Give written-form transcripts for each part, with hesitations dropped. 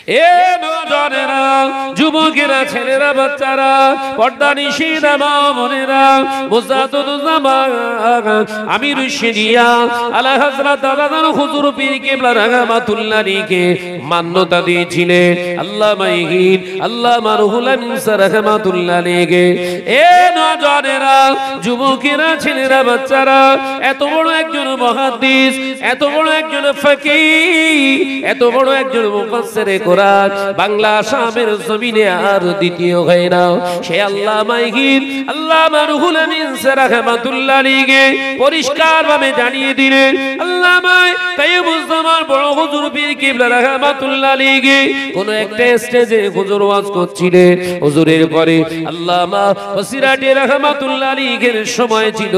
এ নজরেরা, যুবকেরা, ছেলেরা, বাচ্চারা, পর্দানিশীরা, মা বোনেরা, মুজাদ্দুজ্জামান আমির শরিয়া আলা হযরত দাদা হুজুর পীর কিবলা রাহমাতুল্লাহ আলাইহি মান্যতা দিয়েছিলেন আল্লামা ইহিন আল্লামা রুহুল আমিন রাহমাতুল্লাহ আলাইহি। এ নজরেরা, যুবকেরা, ছেলেরা, বাচ্চারা, এত বড় একজন মুহাদ্দিস, এত বড় একজন ফকিহ, এত বড় একজন মুফাসসিরে কোরআন বাংলা আসামের জমিনে আর দ্বিতীয় হয় না। সে আল্লামা ইহিন আল্লামা রুহুল আমিন রাহমাতুল্লাহ আলাইহি পরিষ্কার ভাবে জানিয়ে দিলেন আল্লামা তাইয়্যিবুজ্জামান বড় হুজুর পীর কিবলা রাহমাতুল্লাহ আলাইহি কোন একটা স্টেজে হুজুর ওয়াজ করছিলেন। হুজুরের পরে আল্লামা বসিরাটি রাহমাতুল্লাহ আলাইহির সময় ছিল।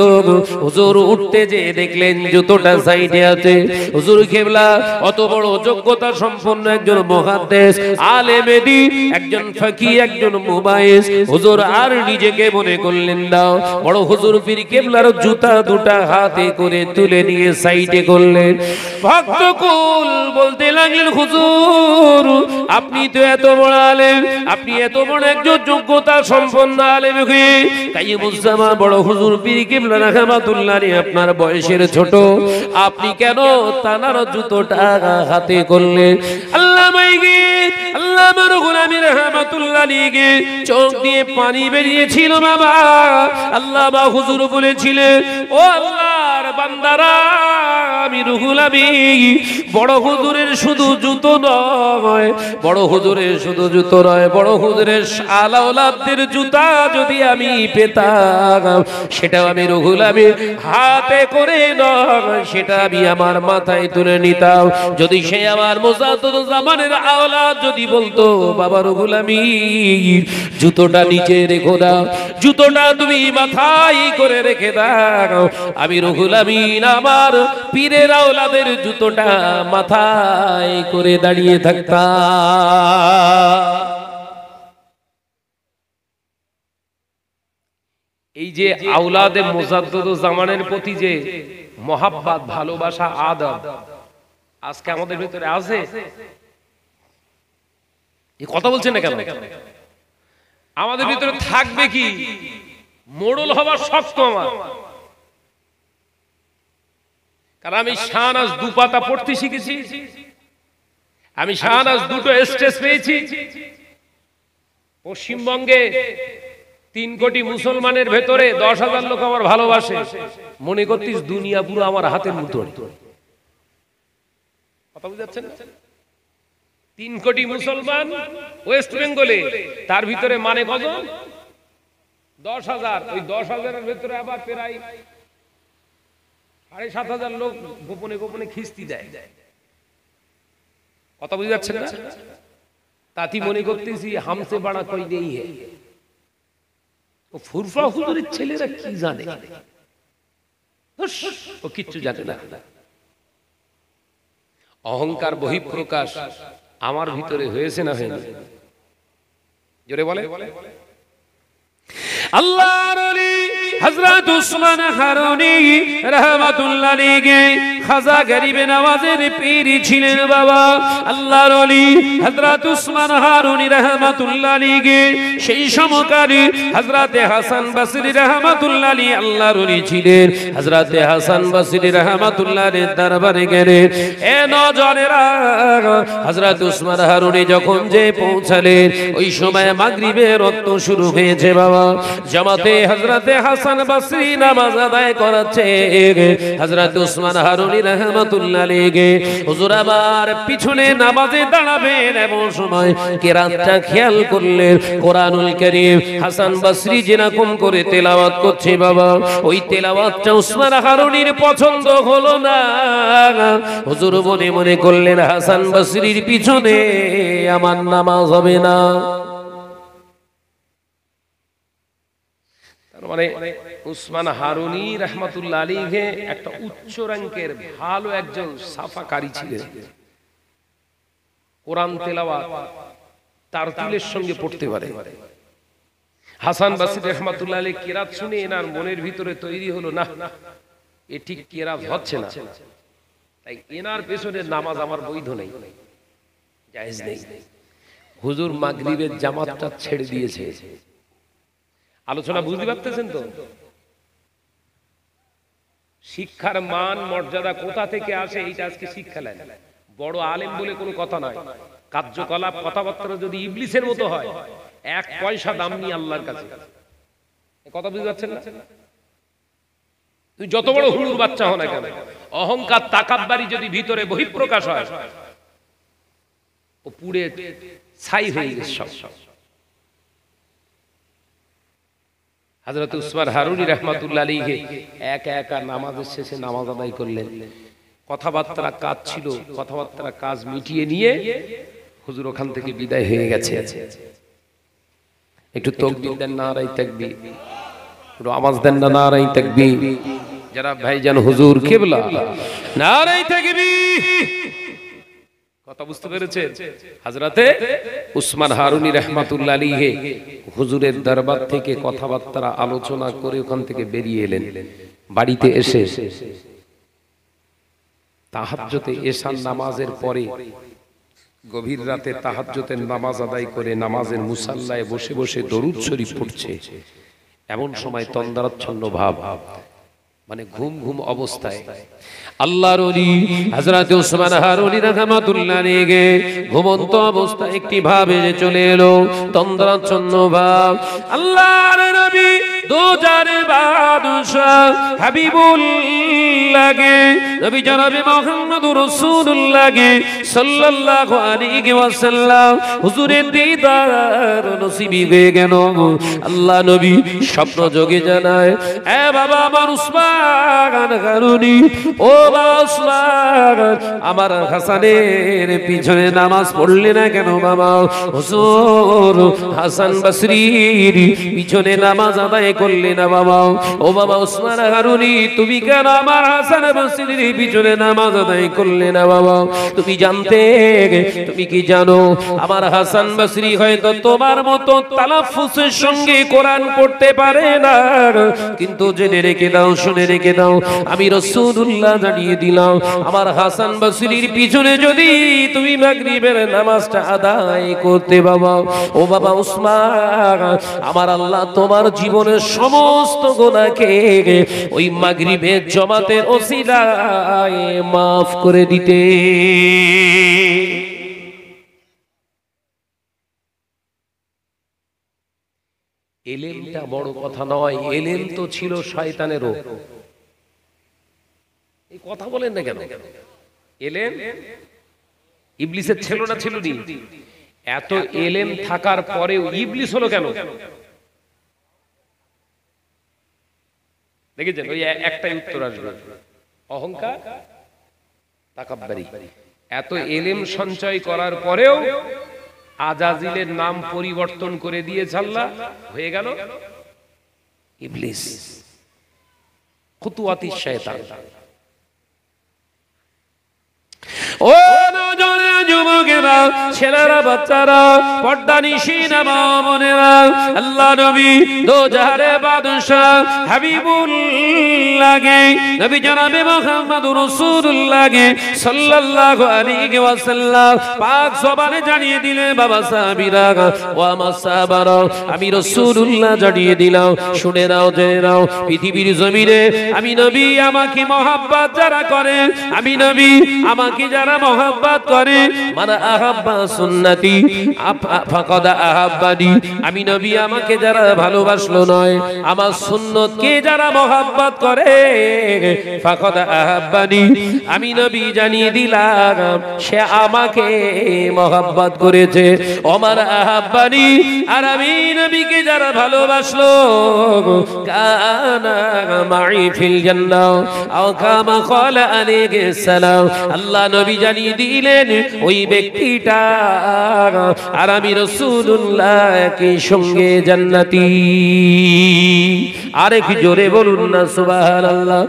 হুজুর উঠতে যে দেখলেন জুতোটা সাইডে আছে। হুজুর কিবলা অত বড় যোগ্যতা সম্পন্ন একজন মুহাদ্দিস, আলেম দ্বীন, একজন ফকিহ, একজন মুবাইস। হুজুর আর নিজেকে মনে করলেন না, বড় হুজুর পীর কিবলার জুতা দুটা হাতে করে তুলে নিয়ে সাইডে করলেন। ভক্তকুল বলতে লাগলেন হুজুর আপনি তো এত বড় আলেম, আপনি এত বড় একজন যোগ্যতা সম্পন্ন আলেম হয়ে তাইয়্যিবুজ্জামান বড় হুজুর পীর কিবলা রাহমাতুল্লাহ আলাইহি আপনার বয়সের ছোট, আপনি কেন তানার জুতোটা হাতে করলেন? আল্লামা ইহিন আল্লামা রুহুল আমিন রাহমাতুল্লাহ আলাইহি চোখ দিয়ে পানি বেরিয়েছিল বাবা। আল্লামা হুজুর বলেছিলেন ও আল্লাহর বান্দারা, আমি রুহুল আমিন বড় হুজুরের শুধু জুতো নয়, বড় হুজুরের শুধু জুতো নয়, বড় হুজুরের আলাওলাদের জুতা যদি আমি পেতাম সেটাও আমি রুহুল আমিন হাতে করে নয়, সেটা আমি আমার মাথায় তুলে নিতাম। যদি সে আমার মুজাদ্দুজ্জামানের আওলাদ যদি বলতো বাবা রুহুল আমিন জুতোটা নিচে রেখো দাও, জুতোটা তুমি মাথায় করে রেখে দাও, আমি রুহুল আমিন আমার পীরের আওলাদের জুতোটা মাথায় করে দাঁড়িয়ে থাকতাম। এই যে আওলাদে মুজাদ্দুজ্জামানের প্রতি যে মহাব্বত, ভালোবাসা, আদব আজকে আমাদের ভিতরে আছে। এই কথা বলছেন না কেন? আমাদের ভিতরে থাকবে কি? মোড়ল হওয়ার শক্ত আমার, কারণ আমি শাহনাজ দুপাতা পড়তে শিখেছি, আমি শাহনাজ দুটো স্টেজ পেয়েছি। পশ্চিমবঙ্গে 3 কোটি মুসলমানের ভেতরে 10,000 লোক আমার ভালোবাসে। মনে করতিস দুনিয়া পুরো আমার হাতের মুঠোয়। কথা বুঝাচ্ছেন? 3 কোটি মুসলমান ওয়েস্ট বেঙ্গলে, তার ভিতরে মানে কত? 10,000। ওই 10,000-এর ভেতরে আবার প্রায় 7,500 লোক গোপনে গোপনে খিস্তি দেয়। কথা বুঝে যাচ্ছে না? তাতি মনে করতেছি হামসে বাড়া কই নেই। ও ফুরফা হুজুরের ছেলেরা কি জানে? ও কিচ্ছু জানে না। অহংকার বহিঃপ্রকাশ আমার ভিতরে হয়েছে না হয়নি? জোরে বলে। আল্লাহর ওলি হযরত উসমান হারুনি রাহমাতুল্লাহ আলাইহি খাজা গরিবে নওয়াজের পীর ছিলেন বাবা। আল্লাহর ওলি হযরত উসমান হারুনি রাহমাতুল্লাহ আলাইহি সেই সমকালী হযরত হাসান বসরি রাহমাতুল্লাহ আলাইহি আল্লাহর ওলি ছিলেন। হযরত হাসান বসরি রাহমাতুল্লাহ আলাইহির দরবারে গেলেন। এ নজরেরা, হযরত উসমান হারুনি যখন যে পৌঁছালেন ওই সময় মাগরিবের ওয়াক্ত শুরু হয়েছে বাবা। জামাতে হযরত হাসান বসরি নামাজ আদায় করাচ্ছে। হযরত উসমান হারুনি রাহমাতুল্লাহ আলাইহি হুজুর আমার পিছনে নামাজে দাঁড়াবেন এমন সময় কিরাতটা খেয়াল করলেন। কোরআনুল কারীম হাসান বসরি যেরকম করে তেলাওয়াত করছে বাবা, ওই তেলাওয়াতটা উসমান হারুনির পছন্দ হলো না। হুজুর মনে মনে করলেন হাসান বসরির পিছনে আমার নামাজ হবে না। মানে উসমান হারুনি রাহমাতুল্লাহ আলাইহি একটা উচ্চ র‍্যাঙ্কের ভালো একজন সাফাকারী ছিলেন। কোরআন তেলাওয়াত তারতিলের সঙ্গে পড়তে পারে। হাসান বসরি রাহমাতুল্লাহ আলাইহি কিরাত শুনে এনার মনের ভিতরে তৈরি হলো, না এ ঠিক কিরাত হচ্ছে না, তাই এনার পেছনে নামাজ আমার বৈধ নেই, জায়েজ নেই। হুজুর মাগরিবের জামাতটা ছেড়ে দিয়েছে। আলোচনা বুঝতে পারতেছেন তো? শিক্ষার মান মর্যাদা কোথা থেকে আসে এইটা আজকে শিক্ষা নেন। বড় আলেম বলে কোনো কথা নয়, কার্যকলাপ কথাবার্তা যদি ইবলিসের মতো হয়, 1 পয়সা দাম নেই আল্লাহর কাছে। কথা বুঝতে পারছেন না? তুই যত বড় হুলুর বাচ্চা হও না কেন, অহংকার তাকাব্বারি যদি ভিতরে বহিঃপ্রকাশ হয়, ও পুড়ে ছাই হয়ে গেছে সব। হযরত উসমান হারুনি রাহমাতুল্লাহ আলাইহি একা একা নামাজের শেষে নামাজ আদায় করলেন। কথাবার্তা কাজ ছিল, কথাবার্তা কাজ মিটিয়ে নিয়ে হুজুর ওখান থেকে বিদায় হয়ে গেছে। একটু তাকবীর দেন, নারায়ে তাকবীর। একটু আওয়াজ দেন না, নারায়ে তাকবীর। যারা ভাইজান হুজুর কিবলা, নারায়ে তাকবীর। কথা বুঝতে পেরেছেন? হযরতে উসমান হারুনি রাহমাতুল্লাহ আলাইহি হুজুরের দরবার থেকে কথাবার্তা আলোচনা করে ওখান থেকে বেরিয়ে এলেন। বাড়িতে এসে তাহাজ্জুদে এশার নামাজের পরে গভীর রাতে তাহাজ্জুদের নামাজ আদায় করে নামাজের মুসাল্লায় বসে বসে দরুদ শরীফ পড়ছে। এমন সময় তন্দ্রাচ্ছন্ন ভাব, মানে ঘুম ঘুম অবস্থায় আল্লাহর ওলি হযরত উসমান হারুনি রাহমাতুল্লাহ আলাইহি ঘুমন্ত অবস্থায় একটি ভাব এসে চলে এলো, তন্দ্রাচ্ছন্ন ভাব। আল্লাহর নবী দোজারে বাদশাহ হাবিবুল্লাহ গে নবী জনাবে মুহাম্মদুর রাসূলুল্লাহ গে সাল্লাল্লাহু আলাইহি ওয়াসাল্লাম হুজুরের দিদার নসিব হয়ে গেল। আল্লাহ নবী স্বপ্ন যোগে জানায়, এ বাবা আমার উসমান হারুনি, ও বাবা উসমান, আমার হাসানের পিছনে নামাজ পড়লে না কেন বাবা? হুজুর হাসান বসরির পিছনে নামাজ আদায় করলে না বাবা? ও বাবা উসমান হারুনি, তুমি কেন আমার হাসান বসরির পিছনে নামাজ আদায় করলে না বাবা? তুমি জানতে, তুমি কি জানো আমার হাসান বসরি হয়তো তোমার মতো তালাফফুজের সঙ্গে কোরআন পড়তে পারে না, কিন্তু জেনে রেখে দাও, শুনে রেখে দাও, আমি রাসূলুল্লাহ জানিয়ে দিলাম, আমার হাসান বসরির পিছনে যদি তুমি মাগরিবের নামাজটা আদায় করতে বাবা, ও বাবা উসমান, আমার আল্লাহ তোমার জীবনের সমস্ত গুনাহকে ওই মাগরিবের জামাতের ওসিলায় maaf করে দিতে। এলেমটা বড় কথা নয়, এলেম তো ছিল শয়তানেরও। এই কথা বলেন না কেন? এলেম ইবলিসের ছিল না, ছিল নি? এত এলেম থাকার পরেও ইবলিস হলো কেন? দেখেছেন? ওই একটাই উত্তর আসবে, অহংকার তাকাব্বারি। এত এলেম সঞ্চয় করার পরেও আজাজিলের নাম পরিবর্তন করে দিয়েছে আল্লাহ, হয়ে গেল ইবলিস, খুতুওয়াতি শয়তান। ও যুবকেরা, ছেলেরা, বাচ্চারা, পর্দানিশিনা মা বোনেরা, আল্লাহ নবী দোজাহারে বাদশাহ হাবিবুল্লাহ গে নবী জনাবে মুহাম্মদুর রাসূলুল্লাহ গে সাল্লাল্লাহু আলাইহি ওয়াসাল্লাম পাক জবানে জানিয়ে দিলে, বাবা সাহাবীরা ও আমার সাহাবারা, আমি রাসূলুল্লাহ জানিয়ে দিলাম, শুনে নাও, জেনে নাও, পৃথিবীর জমিনে আমি নবী, আমাকে মহব্বত যারা করে, আমি নবী আমাকে যারা মহব্বত করে, মান আহাব্বা সুন্নতি ফাকাদ আহাব্বানি, আমি নবী আমাকে যারা ভালোবাসলো নয়, আমার সুন্নতকে যারা মহব্বত করে, ফাকাদ আহাব্বানি, আমি নবী জানিয়ে দিলাম সে আমাকে মহব্বত করেছে। ওমার আহাব্বানি, আর আমি নবীকে যারা ভালোবাসলো, কানা মাই ফিল জান্নাহ আও কামা ক্বালা আলাইহিস সালাম, আল্লাহ নবী জানিয়ে দিলেন ওই ব্যক্তিটা আর আমি রাসূলুল্লাহ কি সঙ্গে জান্নাতি। আরেক জোরে বলুন না সুবহানাল্লাহ।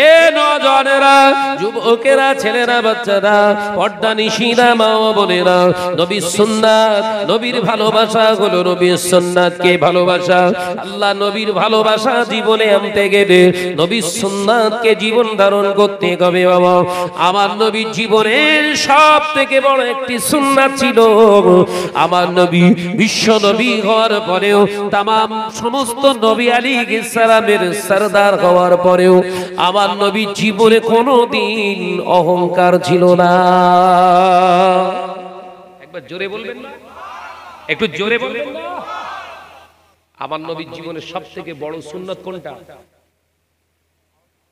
এ নওজওয়ানেরা, যুবকেরা, ছেলেরা, বাচ্চারা, পর্দানিশিনা মা বোনেরা, নবীর সুন্নাত, নবীর ভালোবাসা হলো নবীর সুন্নাতকে ভালোবাসা। আল্লাহ নবীর ভালোবাসা জীবনে আনতে গেলে নবীর সুন্নাতকে জীবন ধারণ করতে হবে বাবা। আমার নবীর জীবনে জীবনের সব থেকে বড় একটি সুন্নাত ছিল, আমার নবী বিশ্ব নবী হওয়ার পরেও, তামাম সমস্ত নবী আলাইহিস সালামের সরদার হওয়ার পরেও আমার নবী জীবনে কোনোদিন অহংকার ছিল না। একবার জোরে বলবেন না, একটু জোরে বলবেন না। আমার নবীর জীবনের সবথেকে বড় সুন্নাত কোনটা?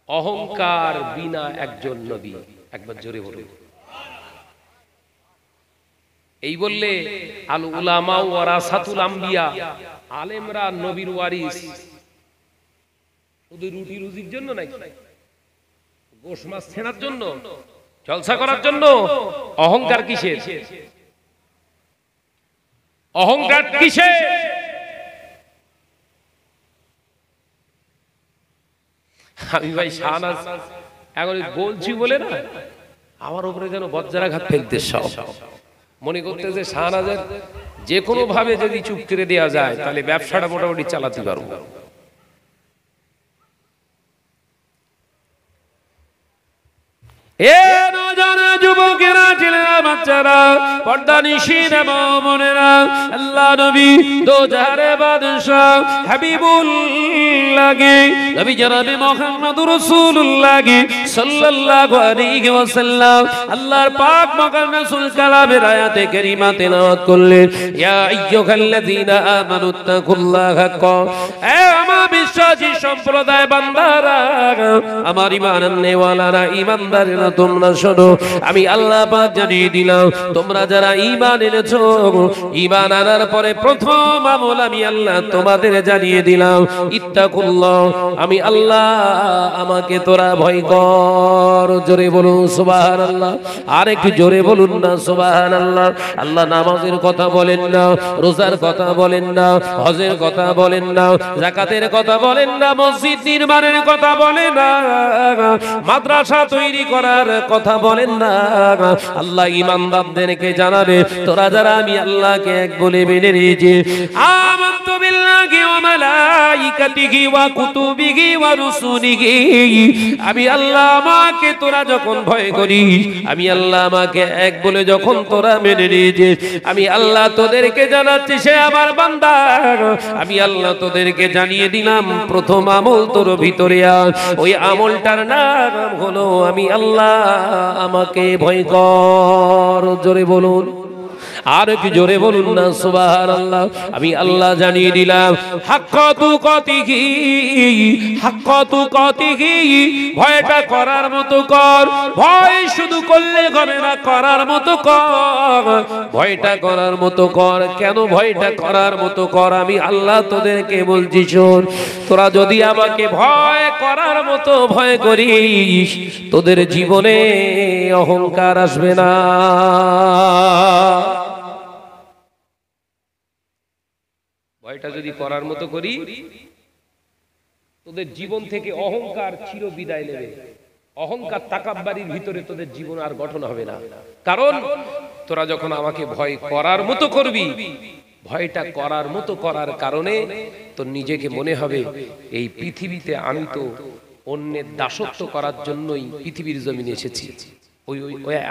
অহংকার বিনা একজন নবী। একবার জোরে বলুন। এই বললে আল উলামা ওয়ারাসাতুল আম্বিয়া, আলেমরা নবীর ওয়ারিস। শুধু রুটি রুজির জন্য নাকি? গোশ মাছ ছেঁড়ার জন্য, জলসা করার জন্য? অহংকার কিসের? অহংকার কিসের? আমি ভাই শাহনাজ এখন বলছি বলে না, আমার উপরে যেন বজ্রাঘাত ফেলতে সব মনে করতে যে শাহনাজের যে কোনো ভাবে যদি চুপ করে দেওয়া যায় তাহলে ব্যবসাটা মোটামুটি চালাতে পারবো। এ নওজোয়ান যুবকেরা, ছেলেরা, বাচ্চারা, পর্দানিশীন বোনেরা, আল্লাহ নবী দো জাহারে বাদশাহ হাবিবুল্লাহ নবী জনাবে মুহাম্মদুর রাসূলুল্লাহ সাল্লাল্লাহু আলাইহি ওয়াসাল্লাম আল্লাহর পাক মকান রাসূল কালামের আয়াতে কারিমা তেলাওয়াত করলেন। ইয়া আইয়ুহাল্লাযীনা আমানুত্তাকুল্লাহা হাক্কা, এ আমার বিশ্বাসী সম্প্রদায় বান্দারা, আমার ঈমান আননেওয়ালারা, ঈমানদারেরা, তোমরা শোনো, আমি আল্লাহ পাক জানিয়ে দিলাম, তোমরা যারা ঈমান এনেছো, ঈমান আনার পরে প্রথম আমল আমি আল্লাহ তোমাদের জানিয়ে দিলাম, ইত্তাকুল্লাহ, আমি আল্লাহ, আমাকে তোরা ভয় কর। জোরে বলুন সুবহানাল্লাহ। আর একটু জোরে বলুন না সুবহানাল্লাহ। আল্লাহ নামাজের কথা বলেন না, রোজার কথা বলেন না, হজের কথা বলেন না, যাকাতের কথা বলেন না, মসজিদ নির্মাণের কথা বলেন না, মাদ্রাসা তৈরি করার কথা বলেন না। আল্লাহ ঈমানদারদেরকে জানাবে, তোরা যারা আমি আল্লাহকে এক বলে মেনে নিয়েছি, আমানতু বিল্লাহি ওয়া মালাইকাতিহি ওয়া কুতুবিহি ওয়া রুসুলিহি, আমি আল্লাহ, আমাকে তোরা যখন ভয় করিস, আমি আল্লাহ আমাকে এক বলে যখন তোরা মেনে নিয়েছিস, আমি আল্লাহ তোদেরকে জানাচ্ছি, সে আমার বান্দা, আমি আল্লাহ তোদেরকে জানিয়ে দিলাম, প্রথম আমল তোর ভিতরে আস, ওই আমলটার নাম হলো আমি আল্লাহ, আমাকে ভয় কর। জোরে বলুন, আর কি জোরে বলুন না সুবহানাল্লাহ। আমি আল্লাহ জানিয়ে দিলাম, হাক্কাতু কতিহি, হাক্কাতু কতিহি, ভয়টা করার মতো কর, ভয় শুধু করলে হবে না, করার মতো কর, ভয়টা করার মতো কর। কেন ভয়টা করার মতো কর? আমি আল্লাহ তোদেরকে বলছি, শোন, তোরা যদি আমাকে ভয় করার মতো ভয় করিস, তোদের জীবনে অহংকার আসবে না। ভয়টা যদি করার মতো করি, তোদের জীবন থেকে অহংকার চির বিদায় নেবে। অহংকার তাকাব্বারির ভিতরে তোদের জীবন আর গঠন হবে না। কারণ তোরা যখন আমাকে ভয় করার মতো করবি, ভয়টা করার মতো করার কারণে তোর নিজেকে মনে হবে এই পৃথিবীতে আমি তো অন্যের দাসত্ব করার জন্যই পৃথিবীর জমিনে এসেছি। ওই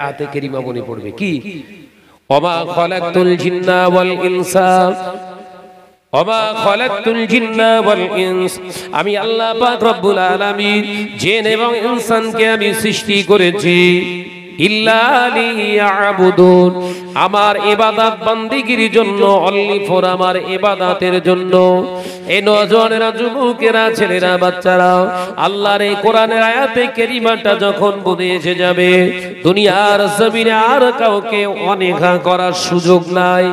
আয়াতে কারিমা মনে পড়বে, কি ওমা খালাকতুল জিন্না ওয়াল ইনসা, ওমা খালাকতুল জিন্না ওয়াল ইনস, আমি আল্লাহ পাক রব্বুল আলামিন জিন এবং ইনসানকে আমি সৃষ্টি করেছি ইল্লা লিয়াবুদুন, আমার ইবাদত বান্দিগির জন্য, অনলি ফর আমার ইবাদতের জন্য। এই নওজোয়ানেরা, যুবকেরা, ছেলেরা, বাচ্চারা, আল্লাহর এই কোরআনের আয়াতে কারিমাটা যখন বুঝে এসে যাবে, দুনিয়ার জমিনে আর কাউকে অনীহা করার সুযোগ নাই।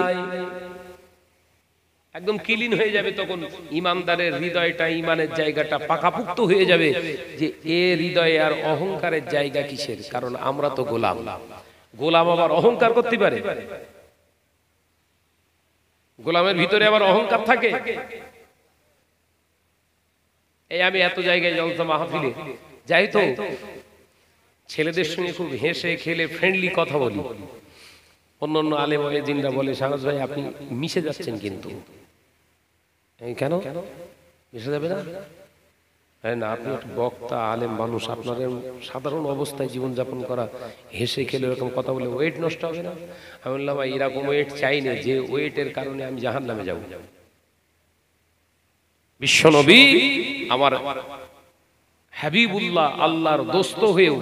একদম ক্লিন হয়ে যাবে তখন ইমানদারের হৃদয়টা, ইমানের জায়গাটা পাকাপুক্ত হয়ে যাবে যে এ হৃদয়ে আর অহংকারের জায়গা কিসের? কারণ আমরা তো গোলাম। গোলাম আবার অহংকার করতে পারে? গোলামের ভিতরে আবার অহংকার থাকে? এই আমি এত জায়গায় জলসা মাহফিলে যাই, তো ছেলেদের সঙ্গে খুব হেসে খেলে ফ্রেন্ডলি কথা বলি। অন্যান্য আলেম ওয়াইজিনরা বলে, শাহনাজ ভাই আপনি মিশে যাচ্ছেন, কিন্তু কেন মিশে যাবে না? না, আপনি একটু বক্তা আলেম মানুষ, আপনার সাধারণ অবস্থায় জীবনযাপন করা, হেসে খেলে এরকম কথা বলে ওয়েট নষ্ট হবে না? আমি বললাম এরকম ওয়েট চাই না যে ওয়েটের কারণে আমি জাহান্নামে যাব। বিশ্বনবী আমার হাবিবুল্লাহ আল্লাহর দোস্ত হয়েও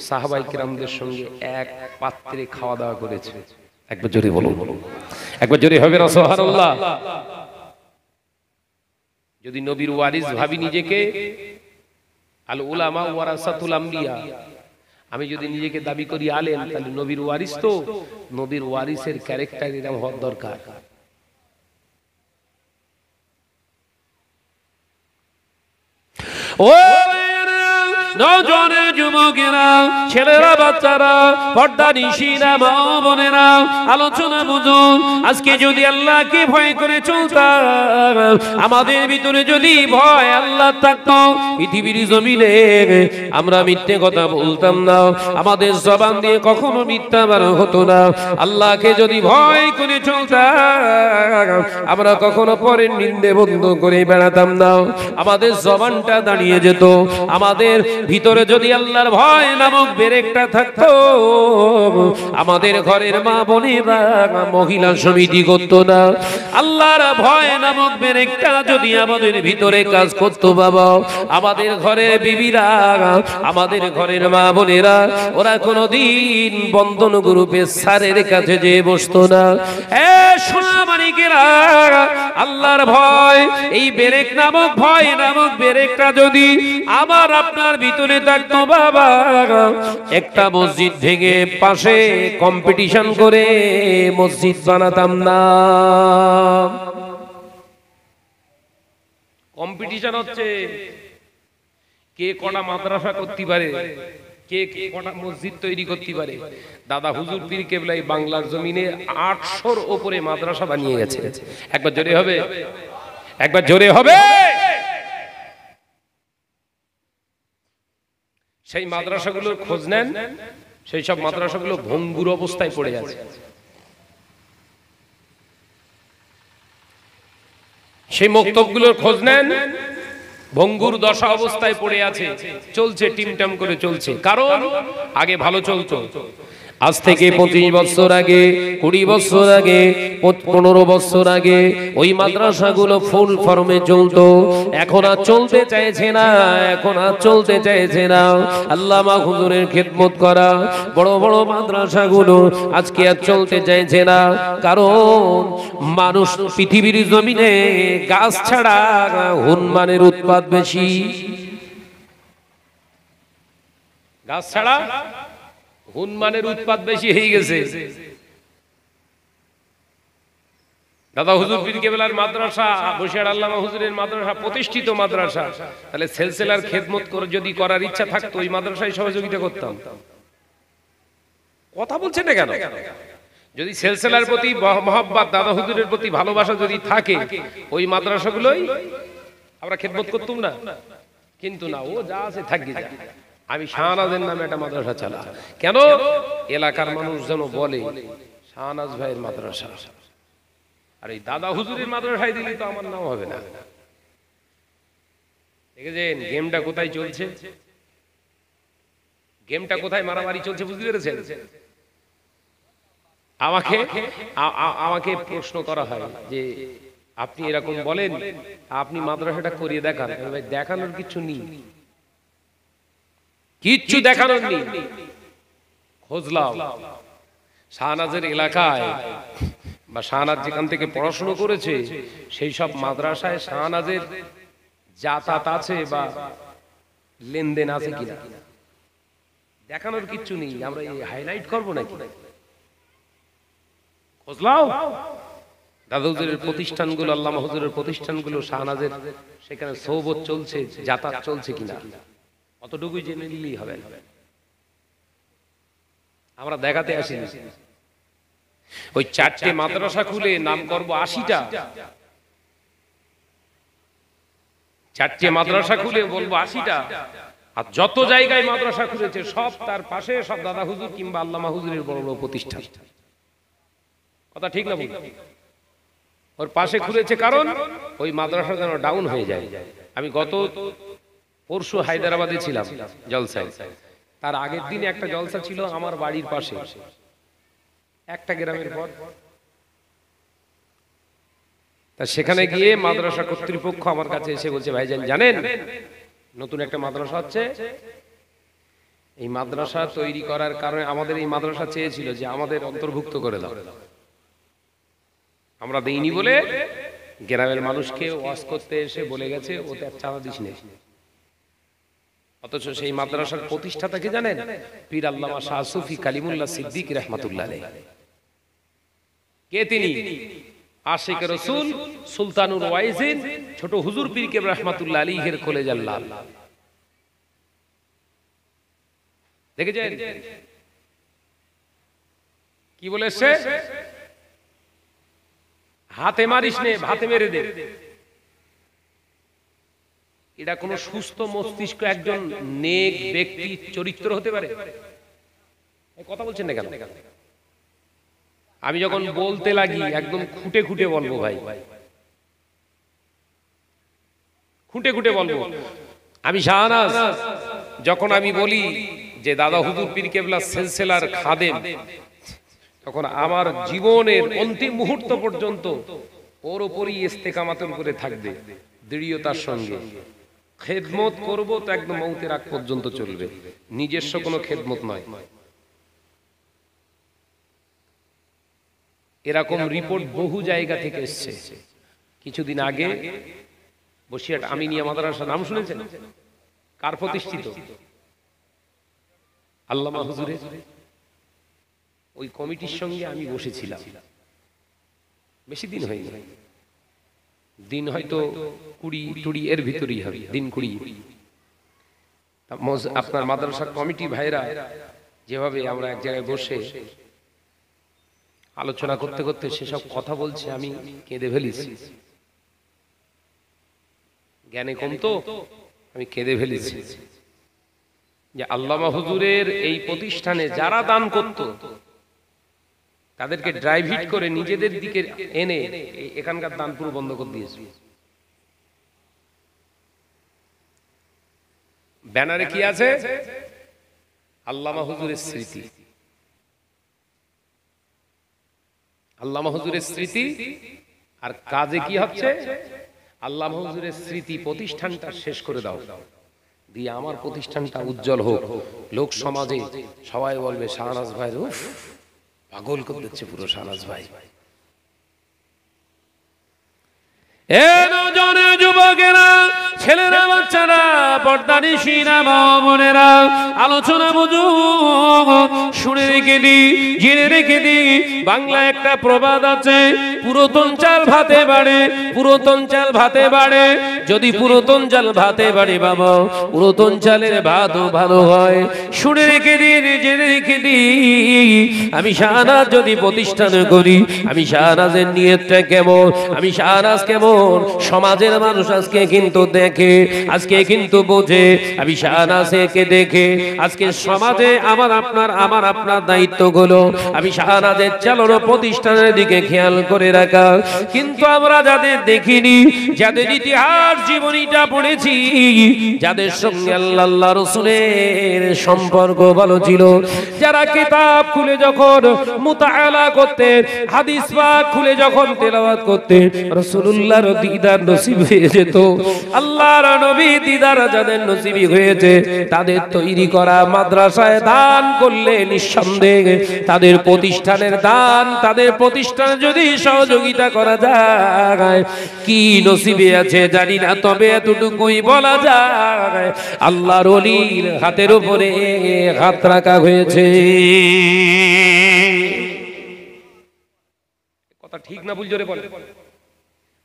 সাহাবাই কিরামদের সঙ্গে এক পাত্রে খাওয়া দাওয়া করেছে। একবার জোরে বলুন, একবার জোরে হবে না সুবহানাল্লাহ। যদি নবীর ওয়ারিস ভাবি নিজেকে, আল উলামা ওয়ারাসাতুল আম্বিয়া, আমি যদি নিজেকে দাবি করি আলেম, তাহলে নবীর ওয়ারিস তো নবীর ওয়ারিসের ক্যারেক্টার এরকম হওয়ার দরকার। ও নজনে যুবকেরা, ছেলেরা, বাচ্চারা, পর্দা নিশিরা, মা বোনেরা, আলোচনা বুঝুন। আজকে যদি আল্লাহকে ভয় করে চলতাম, আমাদের ভিতরে যদি ভয় আল্লাহ থাকতো, পৃথিবীর জমিনে আমরা মিথ্যে কথা বলতাম না, আমাদের জবান দিয়ে কখনো মিথ্যা বার হতো না। আল্লাহকে যদি ভয় করে চলতাম, আমরা কখনো পরের নিন্দে বন্ধ করে বেড়াতাম না, আমাদের জবানটা দাঁড়িয়ে যেত। আমাদের ভিতরে যদি আল্লাহর ভয় নামক বেরেকটা থাকতো, আমাদের ঘরের মা বোনেরা মহিলা সমিতি করতো না। আল্লাহর ভয় নামক বেরেকটা যদি আমাদের ভিতরে কাজ করতো বাবা, আমাদের ঘরের বিবিরা, আমাদের ঘরের মা বোনেরা, ওরা কোনোদিন বন্ধন গ্রুপের স্যারের কাছে যেয়ে বসতো না। সোনা মানিকেরা, আল্লাহর ভয়, এই বেরেক নামক ভয় নামক বেরেকটা যদি আমার আপনার ভিতরে থাকতো বাবা, একটা মসজিদ ভেঙে পাশে কম্পিটিশন করে মসজিদ বানাতাম না। কম্পিটিশন হচ্ছে কে কটা মাদ্রাসা করতে পারে, কে কটা মসজিদ তৈরি করতে পারে। দাদা হুজুর পীর কেবলা এই বাংলার জমিনে 800-র উপরে মাদ্রাসা বানিয়ে গেছে। একবার জোরে হবে, একবার জোরে হবে। সেই মাদ্রাসাগুলোর খোঁজ নেন, সেই সব মাদ্রাসাগুলো ভঙ্গুর অবস্থায় পড়ে আছে। সেই মক্তবগুলোর খোঁজ নেন, ভঙ্গুর দশা অবস্থায় পড়ে আছে, চলছে টিমটাম করে চলছে। কারণ আগে ভালো চলতো। আজ থেকে 25 বছর আগে, 20 বছর আগে, 15 বছর আগে ওই মাদ্রাসাগুলো ফুল ফর্মে চলতো। এখন আর চলতে চাইছে না, এখন আর চলতে চাইছে না। আল্লামা হুজুরের খেদমত করা বড় বড় মাদ্রাসাগুলো আজকে আর চলতে চাইছে না। কারণ মানুষ পৃথিবীর জমিনে গাছ ছাড়া হুনমানের উৎপাত বেশি। গাছ ছাড়া হুনমানের উৎপাত বেশি হয়ে গেছে। দাদা হুজুর পীর কেবলার মাদ্রাসা, বসিরহাট আল্লামা হুজুরের মাদ্রাসা প্রতিষ্ঠিত মাদ্রাসা। তাহলে সেলসেলার খেদমত করে যদি করার ইচ্ছা থাকতো, ওই মাদ্রাসায় সহযোগিতা করতাম। কথা বলছেন না কেন? যদি সেলসেলার প্রতি মহব্বত, দাদা হুজুরের প্রতি ভালোবাসা যদি থাকে, ওই মাদ্রাসাগুলোই আমরা খেদমত করতাম না। কিন্তু না, ও যা আছে থাকি যায়। আমি শাহনাজের নামে একটা মাদ্রাসা চালা, কেন এলাকার মানুষ যেন বলে শাহনাজ ভাইয়ের মাদ্রাসা। আর এই দাদা হুজুরের মাদ্রাসায় দিলে তো আমার নাম হবে না। দেখেছেন গেমটা কোথায় চলছে, গেমটা কোথায় মারামারি চলছে, বুঝতে পেরেছেন? আমাকে প্রশ্ন করা হয় যে আপনি এরকম বলেন, আপনি মাদ্রাসাটা করিয়ে দেখান। ভাই দেখানোর কিছু নেই, কিচ্ছু দেখানোর নেই। খোঁজলাম শাহনাজের এলাকায় বা শাহনাজ যেখান থেকে পড়াশোনা করেছে, সেই সব মাদ্রাসায় শাহনাজের যাতায়াত আছে বা লেনদেন আছে কিনা, দেখানোর কিচ্ছু নেই। আমরা এই হাইলাইট করবো নাকি? খোঁজলাম দাদা হুজুরের প্রতিষ্ঠানগুলো, আল্লামা হুজুরের প্রতিষ্ঠানগুলো, শাহনাজের সেখানে সৌবত চলছে, যাতায়াত চলছে কিনা, অতটুকুই জেনে নিলেই হবে। আমরা দেখাতে আসিনি। ওই 4টে মাদ্রাসা খুলে নাম করবো 80টা, 4টে মাদ্রাসা খুলে বলবো 80টা। আর যত জায়গায় মাদ্রাসা খুলেছে সব তার পাশে সব দাদা হুজুর কিংবা আল্লামা হুজুরের বড় বড় প্রতিষ্ঠান। কথা ঠিক না বল? ওর পাশে খুলেছে কারণ ওই মাদ্রাসা যেন ডাউন হয়ে যায়। আমি গত পরশু হায়দ্রাবাদে ছিলাম জলসায়, তার আগের দিন একটা জলসা ছিল আমার বাড়ির পাশে, একটা গ্রামের পর। তা সেখানে গিয়ে মাদ্রাসা কর্তৃপক্ষ আমার কাছে এসে বলছে, ভাইজান জানেন নতুন একটা মাদ্রাসা হচ্ছে, এই মাদ্রাসা তৈরি করার কারণে আমাদের এই মাদ্রাসা চেয়েছিল যে আমাদের অন্তর্ভুক্ত করে দাও, আমরা দেইনি বলে গ্রামের মানুষকে ওয়াজ করতে এসে বলে গেছে ওতে এক চাঁদা দিস নেই। অথচ সেই মাদ্রাসার প্রতিষ্ঠাতাকে জানেন? পীর আল্লামা শাহ সুফি কালিমুল্লাহ সিদ্দিক রাহমাতুল্লাহ আলাইহি। কে তিনি? আশিক রাসূল সুলতানুল ওয়াইজিন ছোট হুজুর পীর কেবলা রাহমাতুল্লাহ আলাইহির কলেজার লাল। দেখেছেন কি বলেছে? হাতে মারিস নে, ভাতে মেরে দে। এটা কোন সুস্থ মস্তিষ্ক একজন নেক ব্যক্তি চরিত্র হতে পারে? কথা বলছেন না কেন? আমি যখন বলতে লাগি একদম খুঁটে খুঁটে বলবো ভাই, খুঁটে খুঁটে বলবো। আমি শাহনাজ যখন আমি বলি যে দাদা হুজুর পীর কেবলা সিলসিলার খাদেম, তখন আমার জীবনের অন্তিম মুহূর্ত পর্যন্ত ওর উপরই ইস্তেকামাতের উপরে থাকবে, দৃঢ়তার সঙ্গে খেদমত করব তো একদম মৌতের আগ পর্যন্ত চলবে, নিজস্ব কোনো খেদমত নয়। এরকম রিপোর্ট বহু জায়গা থেকে এসছে। কিছুদিন আগে বসিরহাট আমিনিয়া মাদ্রাসা নাম শুনেছেন? কার প্রতিষ্ঠিত? আল্লামা হুজুরের। ওই কমিটির সঙ্গে আমি বসেছিলাম, বেশি দিন হয়নি, দিন হয়তো 20 এর ভিতরেই হবে, দিন 20। আপনার মাদ্রাসা কমিটি ভাইরা যেভাবে আমরা এক জায়গায় বসে আলোচনা করতে করতে সেসব কথা বলছে, আমি কেঁদে ফেলেছি। জ্ঞানে কম তো আমি কেঁদে ফেলেছি যে আল্লামা হুজুরের এই প্রতিষ্ঠানে যারা দান করত তাদেরকে ড্রাইভ হিট করে নিজেদের দিকে এনে এখানকার দান পুরো বন্ধ করে দিয়েছে। ব্যানারে কি আছে? আল্লামা হুজুরের স্মৃতি, আল্লামা হুজুরের স্মৃতি। আর কাজে কি হচ্ছে? আল্লামা হুজুরের স্মৃতি প্রতিষ্ঠানটা শেষ করে দাও, দিয়ে আমার প্রতিষ্ঠানটা উজ্জ্বল হোক, লোক সমাজে সবাই বলবে শাহনাজ ভাই উফ পাগল করে দিচ্ছে পুরো শাহনাজ ভাই। যুবকেরা, ছেলেরা, বাচ্চারা, পর্দানিশীরা, মা বোনেরা, আলোচনা বুঝুন, শুনে রেখে দি, জেনে রেখে দি। বাংলা একটা প্রবাদ আছে, পুরাতন চাল ভাতে বাড়ে, পুরাতন চাল ভাতে বাড়ে। যদি পুরাতন চাল ভাতে বাড়ে বাবা, পুরাতন চালের ভাতও ভালো হয়। শুনে রেখে দিন, জেনে রেখে দি। আমি শাহনাজ যদি প্রতিষ্ঠান করি, আমি শাহনাজের নিয়তটা কেমন, আমি শাহনাজ কেমন সমাজের মানুষ আজকে কিন্তু দেখে, আজকে কিন্তু বোঝে। আমি শাহনাজকে দেখে আজকে সমাজে আমার আপনার দায়িত্বগুলো আমি শাহনাজের চালানো প্রতিষ্ঠানের দিকে খেয়াল করে রাখা। কিন্তু আমরা যাদের দেখিনি, যাদের ইতিহাস জীবনীটা পড়েছি, যাদের সঙ্গে আল্লাহ রাসূলের সম্পর্ক ভালো ছিল, যারা কিতাব খুলে যখন মুতাআলা করতেন, হাদিস পাক খুলে যখন তেলাওয়াত করতেন, রাসূলুল্লাহর দিদার নসিব হয়ে যেত। আল্লাহর নবী দিদার যাদের নসিবি হয়েছে, তাদের তৈরি করা মাদ্রাসায় দান করলে নিঃসন্দেহে তাদের প্রতিষ্ঠানের দান, তাদের প্রতিষ্ঠানে যদি সহযোগিতা করা যায়, কি নসিবে আছে জানি না, তবে এতটুকুই বলা যায় আল্লাহর ওলির হাতের উপরে হাত রাখা হয়েছে। কথা ঠিক না ভুল জোরে বলে?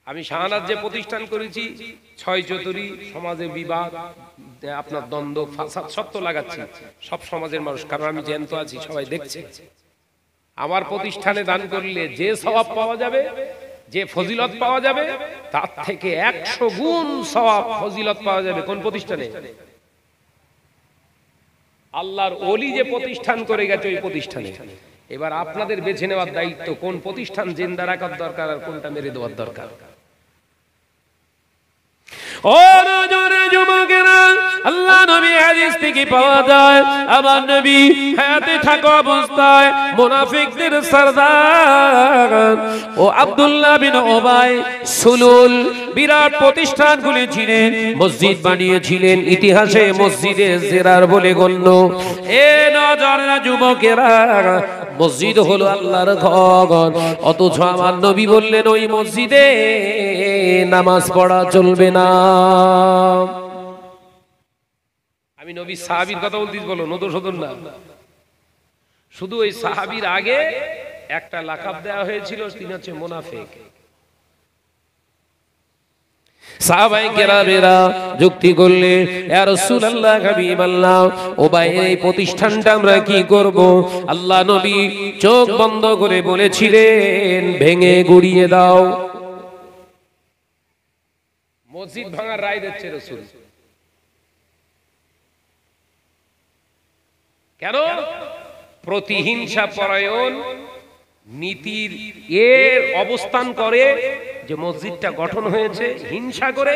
আমি শাহনাজ যে প্রতিষ্ঠান করেছি, 6 চতুরি সমাজে বিবাদ, আপনার দ্বন্দ্ব, ফাসাদ সব তো লাগাচ্ছি সব সমাজের মানুষ, কারণ আমি জ্যান্ত আছি, সবাই দেখছে। আমার প্রতিষ্ঠানে দান করলে যে সওয়াব পাওয়া যাবে, যে ফজিলত পাওয়া যাবে, তার থেকে 100 গুণ সওয়াব ফজিলত পাওয়া যাবে কোন প্রতিষ্ঠানে? আল্লাহর ওলি যে প্রতিষ্ঠান করে গেছে ওই প্রতিষ্ঠানে। এবার আপনাদের বেছে নেওয়ার দায়িত্ব কোন প্রতিষ্ঠান জিন্দা রাখার দরকার আর কোনটা মেরে দেওয়ার দরকার। ও নজরে যুবকেরা, আল্লাহ নবী হাদিস থেকে পাওয়া যায়, আমার নবী হায়াতে থাকা অবস্থায় মুনাফিকদের সরদার ও আব্দুল্লাহ বিন উবাই সুলুল বিরাট প্রতিষ্ঠান খুলেছিলেন, মসজিদ বানিয়েছিলেন, ইতিহাসে মসজিদে জিরার বলে গণ্য। এ নজরেরা যুবকেরা, মসজিদ হলো আল্লাহর ঘর, অথচ আমার নবী বললেন ওই মসজিদে নামাজ পড়া চলবে না। আমি নবী সাহাবীর কথা বলতেছি, বলো নদর সদর না, শুধু ওই সাহাবীর আগে একটা লাকাব দেওয়া হয়েছিল, তিনি হচ্ছে মুনাফিক। সাহাবায়ে কেরামেরা যুক্তি করলে, ইয়া রাসূলুল্লাহ, হাবিবাল্লাহ, উবাইয়ের এই প্রতিষ্ঠানটা আমরা কি করব? আল্লাহ নবী চোখ বন্ধ করে বলেছিলেন ভেঙে গুড়িয়ে দাও। মসজিদ ভাঙার রায় দিচ্ছে রাসূল। কেন? প্রতিহিংসা পরায়ণ নীতির এর অবস্থান করে যে মসজিদটা গঠন হয়েছে, হিংসা করে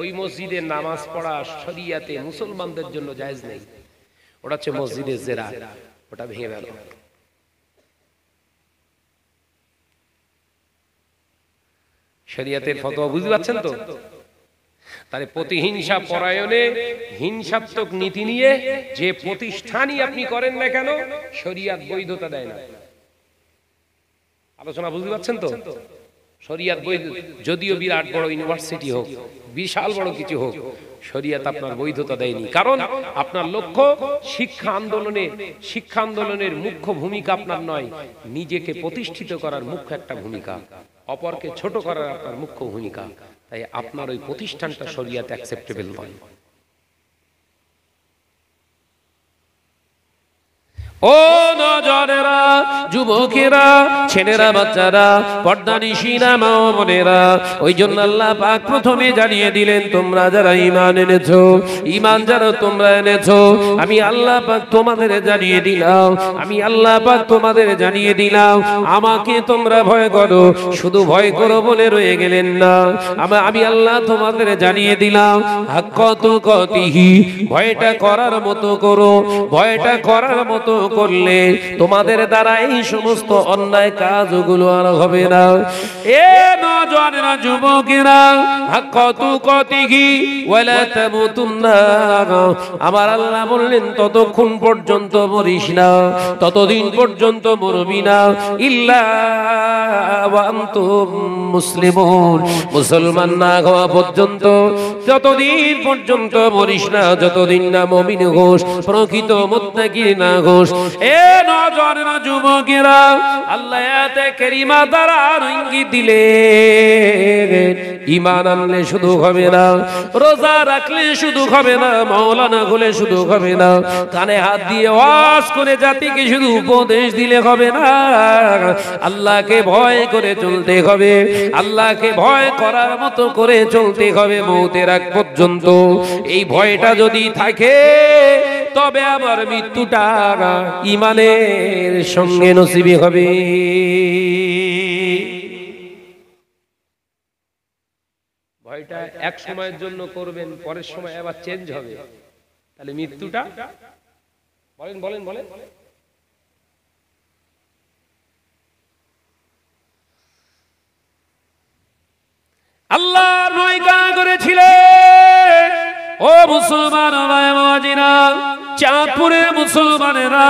ওই মসজিদে নামাজ পড়া শরিয়াতে মুসলমানদের জন্য জায়েজ নেই। ওটা হচ্ছে মসজিদে জেরা, ওটা ভেঙে গেল। শরিয়াতের ফতোয়া বুঝতে পারছেন তো? তাহলে প্রতিহিংসা পরায়ণে হিংসাত্মক নীতি নিয়ে যে প্রতিষ্ঠানই আপনি করেন না কেন, শরিয়াত বৈধতা দেয় না। আলোচনা বুঝতে পারছেন তো? শরিয়াত বৈধ, যদিও বিরাট বড় ইউনিভার্সিটি হোক, বিশাল বড় কিছু হোক, শরিয়াত আপনার বৈধতা দেয়নি। কারণ আপনার লক্ষ্য শিক্ষা আন্দোলনের মুখ্য ভূমিকা আপনার নয়, নিজেকে প্রতিষ্ঠিত করার মুখ্য একটা ভূমিকা, অপরকে ছোট করার আপনার মুখ্য ভূমিকা। তাই আপনার ওই প্রতিষ্ঠানটা শরিয়াতে অ্যাকসেপ্টেবল নয়। ও নজরেরা, যুবকেরা, ছেলেরা, বাচ্চারা, পর্দানিশীরা, মা ও বোনেরা, ওই জন্য আল্লাহ পাক প্রথমে জানিয়ে দিলেন, তোমরা যারা ঈমান এনেছো, ঈমান যারা তোমরা এনেছো, আমি আল্লাহ পাক তোমাদের জানিয়ে দিলাম, আমি আল্লাহ পাক তোমাদের জানিয়ে দিলাম, আমাকে তোমরা ভয় করো। শুধু ভয় করো বলে রয়ে গেলেন না, আমি আল্লাহ তোমাদের জানিয়ে দিলাম হাক্কা তুকাতিহি, ভয়টা করার মতো করো। ভয়টা করার মতো করলে তোমাদের দ্বারা এই সমস্ত অন্যায় কাজগুলো আর হবে না। এ নওজওয়ানেরা, যুবকেরা, হাক্কা তুকাতিহি ওয়ালা তামুতুন্না, আমার আল্লাহ বললেন ততক্ষণ পর্যন্ত মরিস না, ততদিন পর্যন্ত মরবি না, ইল্লা ওয়া আনতুম মুসলিমুন, মুসলমান না হওয়া পর্যন্ত, যতদিন পর্যন্ত মরিস না, যতদিন না মুমিন হোস, প্রকৃত মুত্তাকি না হোস। এ নওজওয়ানেরা, যুবকেরা, আল্লাহ আয়াতে কারিমা দ্বারা ইঙ্গিত দিলেন ঈমান আনলে শুধু হবে না, রোজা রাখলে শুধু হবে না, মাওলানা হলে শুধু হবে না, কানে হাত দিয়ে ওয়াজ করে জাতিকে শুধু উপদেশ দিলে হবে না, আল্লাহকে ভয় করে চলতে হবে, আল্লাহকে ভয় করার মতো করে চলতে হবে মৌতের আগ পর্যন্ত। এই ভয়টা যদি থাকে তবে আমার মৃত্যুটা ঈমানের সঙ্গে নসিবি হবে। ভয়টা এক সময়ের জন্য করবেন, পরের সময় আবার চেঞ্জ হবে, তাহলে মৃত্যুটা বলেন বলেন বলেন আল্লাহর ভয় কারা করেছিলেন? ও মুসলমান ভাই বাবাজিরা, চাঁদপুরের মুসলমানেরা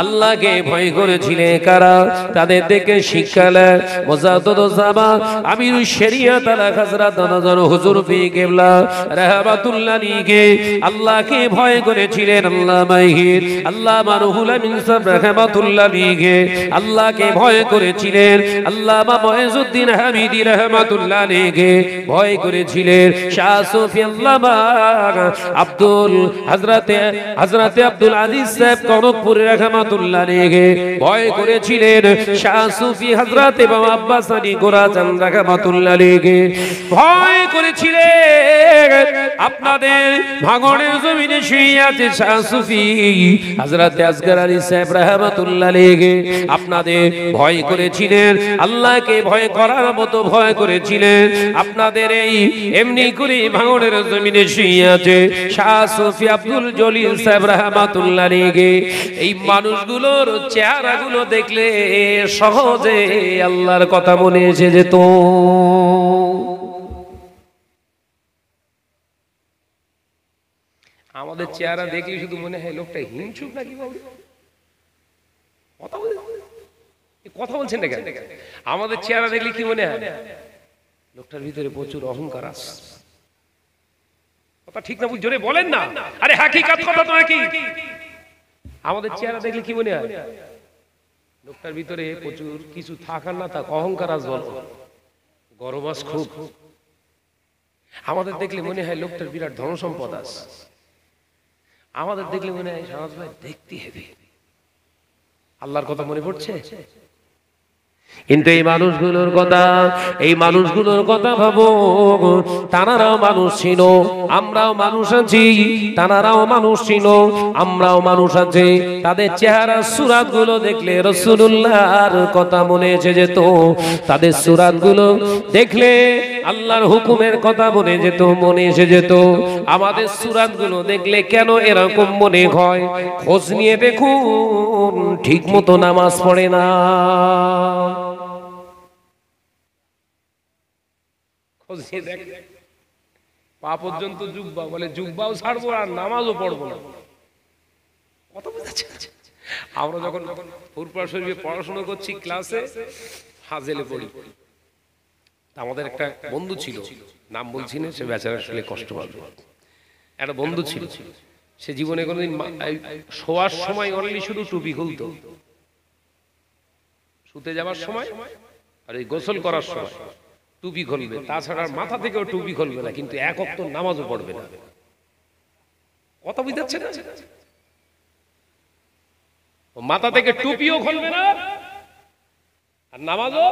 আল্লাহকে ভয় করেছিলেন কারা? তাদের থেকে শিক্ষা নেন মুজাদ্দিদুজ্জামা আমিরুশ শরিয়াত আলা হযরত নজর হুজুর ফি কিবলা রাহমাতুল্লাহ আলাইহি আল্লাহকে ভয় করেছিলেন। আল্লাহ মাহির আল্লামা রুহুল আমিন সাহেব রাহমাতুল্লাহ আলাইহি আল্লাহকে ভয় করেছিলেন। আল্লামা মুইজউদ্দিন হামিদি রাহমাতুল্লাহ আলাইহি ভয় করেছিলেন। শাহ সুফি আল্লামা আব্দুল হযরত হযরত আব্দুল আজিজ সাহেব কনকপুরে রাহমাতুল্লাহ আলাইহি ভয় করেছিলেন শাহ সুফি হযরত ইমাম আব্বাস আলী গোরাচান রাহমাতুল্লাহ আলাইহি ভয় করেছিলেন আপনাদের ভাঙনের জমিনে শুয়ে আছে শাহ সুফি হযরত আসগর আলী সাহেব রাহমাতুল্লাহ আলাইহি আপনাদের ভয় করেছিলেন আল্লাহকে ভয় করার মতো ভয় করেছিলেন আপনাদের এই এমনি করে ভাঙনের জমিনে শুয়ে আছে শাহ সুফি আব্দুল জলিল সাহেব রাহমাতুল্লাহ আলাইহি এই মানুষগুলোর চেহারাগুলো দেখলে সহজে আল্লাহর কথা মনে এসে যেত আমাদের চেহারা দেখলে শুধু মনে হয় লোকটা হিংসুক নাকি বাবু কথা বলছেন না কেন আমাদের চেহারা দেখলে কি মনে হয় লোকটার ভিতরে প্রচুর অহংকার আছে কথা ঠিক না জোরে বলেন না আরে হাকিকাত কথা তো একই আমাদের চেহারা দেখলে কি মনে হয় লোকটার ভিতরে প্রচুর কিছু থাকার না থাক অহংকার আছে বল গরম আছে খুব আমাদের দেখলে মনে হয় লোকটার বিরাট ধন সম্পদ আছে আমাদের দেখলে মনে হয় শাহনাজ ভাই দেখতে হবে আল্লাহর কথা মনে পড়ছে কিন্তু এই মানুষগুলোর কথা ভাবো তারাও মানুষ ছিল আমরাও মানুষ আছি তারাও মানুষ ছিল আমরাও মানুষ আছি তাদের চেহারা সুরাত গুলো দেখলে রাসূলুল্লাহর কথা মনে এসে যেত তাদের সুরাত গুলো দেখলে আল্লাহর হুকুমের কথা মনে এসে যেত আমাদের সুরাত গুলো দেখলে কেন এরকম মনে হয় খোঁজ নিয়ে দেখুন ঠিক মতো নামাজ পড়ে না পা পর্যন্ত জুব্বা বলে জুব্বাও ছাড়বো আর নামাজও পড়বো না কত বুঝাচ্ছে আমরা যখন ফুরফুরা শরীফে পড়াশোনা করছি ক্লাসে হাজেলে পড়ি আমাদের একটা বন্ধু ছিল নাম বলছি না সে বেচারা শুনে কষ্ট পাবে একটা বন্ধু ছিল সে জীবনে কোনোদিন শোয়ার সময় অনলি শুধু টুপি খুলতো শুতে যাওয়ার সময় আর এই গোসল করার সময় টুপি খুলবে তাছাড়া মাথা থেকেও টুপি খুলবে না কিন্তু এক ওয়াক্ত নামাজও পড়বে না কথা বুঝাচ্ছে না মাথা থেকে টুপিও খুলবে না আর নামাজও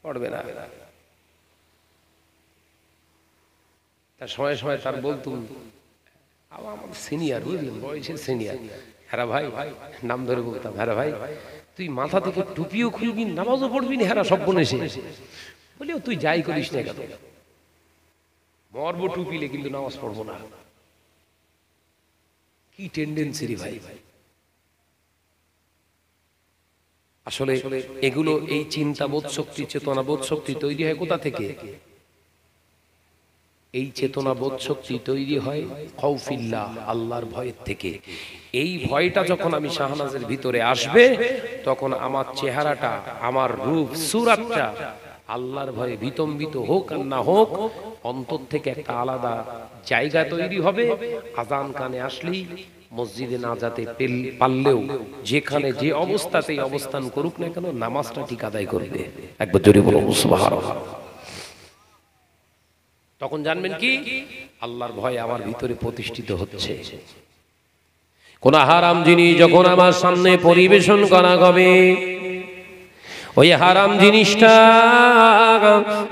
পড়বে না তার সময় সময় তার বলতুম আমার সিনিয়র বুঝলেন বয়সের সিনিয়র হ্যাঁ ভাই নাম ধরে বলতাম হ্যাঁ ভাই তুই মাথা থেকে টুপিও খুলবি নামাজও পড়বি না হ্যাঁ সব বনে বলিও তুই যাই করিস না কেন মরবো টুপিলে কিন্তু নামাজ পড়বো না কি টেন্ডেন্সি রে ভাই আসলে এগুলো এই চিন্তা বোধ শক্তি চেতনা বোধ শক্তি তৈরি হয় কোথা থেকে এই চেতনা বোধ শক্তি তৈরি হয় খাউফিল্লাহ আল্লাহর ভয়ের থেকে এই ভয়টা যখন আমি শাহনাজের ভিতরে আসবে তখন আমার চেহারাটা আমার রূপ সুরাতটা আল্লাহর ভয়ে বিতম্বিত হোক আর না হোক অন্তর থেকে একটা আলাদা জায়গা তৈরি হবে আজান কানে আসলেই মসজিদে না যেতে পারলেও যেখানে যে অবস্থাতেই অবস্থান করুক না কেন নামাজটা ঠিক আদায় করবে একবার জোরে বলুন সুবহানাল্লাহ তখন জানবেন কি আল্লাহর ভয় আমার ভিতরে প্রতিষ্ঠিত হচ্ছে কোন হারাম জিনিস যখন আমার সামনে পরিবেশন করা হবে ওই হারাম জিনিসটা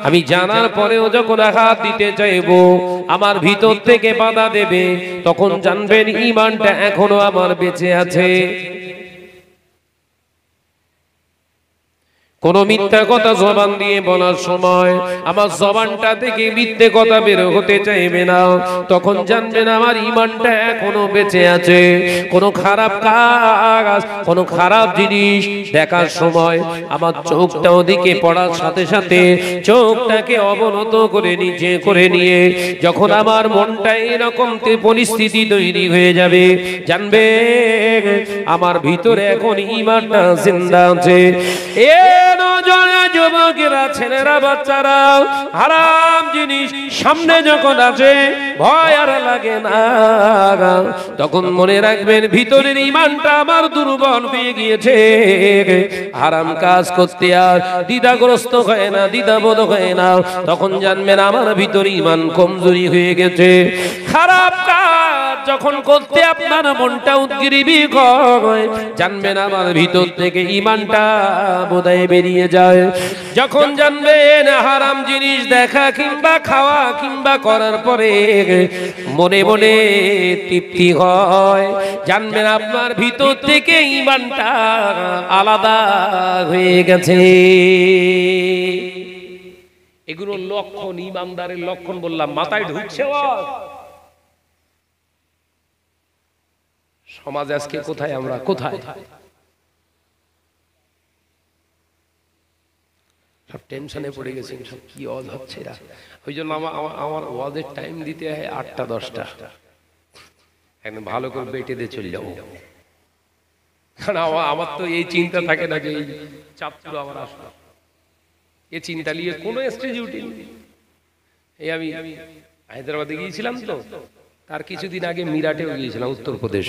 আমি জানার পরেও যখন হাত দিতে চাইবো আমার ভিতর থেকে বাধা দেবে তখন জানবেন ঈমানটা এখনো আমার বেঁচে আছে কোন মিথ্যা কথা জবান দিয়ে বলার সময় আমার জবানটা থেকে মিথ্যে কথা বের হতে চাইবে না তখন জানবেন আমার ঈমানটা এখনো বেঁচে আছে কোন খারাপ কাজ কোন খারাপ জিনিস দেখার সময় আমার চোখটা ওদিকে পড়ার সাথে সাথে চোখটাকে অবনত করে নিচে করে নিয়ে যখন আমার মনটা এরকম পরিস্থিতি তৈরি হয়ে যাবে জানবে আমার ভিতরে এখন ঈমানটা জিন্দা আছে যুবকেরা ছেলেরা বাচ্চারা হারাম জিনিস সামনে যখন আছে ভয় আর লাগে না তখন মনে রাখবেন ভিতরের ঈমানটা আমার দুর্বল হয়ে গিয়েছে হারাম কাজ করতে আর দ্বিধাগ্রস্ত হয় না দ্বিধাবোধ হয় না তখন জানবেন আমার ভিতরে ঈমান কমজোরি হয়ে গেছে খারাপ কাজ যখন করতে আপনার মনটা উদ্গ্রীবী হয়, জানবেন আমার ভিতর থেকে ঈমানটা বোধহয় বেরিয়ে যায়। যখন জানবেন হারাম জিনিস দেখা কিংবা খাওয়া কিংবা করার পরে মনে মনে তৃপ্তি হয়, জানবেন আপনার ভিতর থেকে ঈমানটা আলাদা হয়ে গেছে। এগুলো লক্ষণ, ঈমানদারের লক্ষণ বললাম, মাথায় ঢুকছে। সমাজ আজকে কোথায়, আমরা কোথায়? সব টেনশনে পড়ে গেছে, সব কি ওয়াজ হচ্ছে না। ওই জন্য আমার ওয়াজের টাইম দিতে হয় 8টা 10টা, একদম ভালো করে বেটে দিয়ে চলে যাবো। কারণ আমার তো এই চিন্তা থাকে না যে এই চাপগুলো আমার আসলো, এই চিন্তা নিয়ে কোনো স্টেজে উঠিনি। এই আমি হায়দ্রাবাদে গিয়েছিলাম, তো তার কিছুদিন আগে মিরাটেও গিয়েছিলাম, উত্তরপ্রদেশ।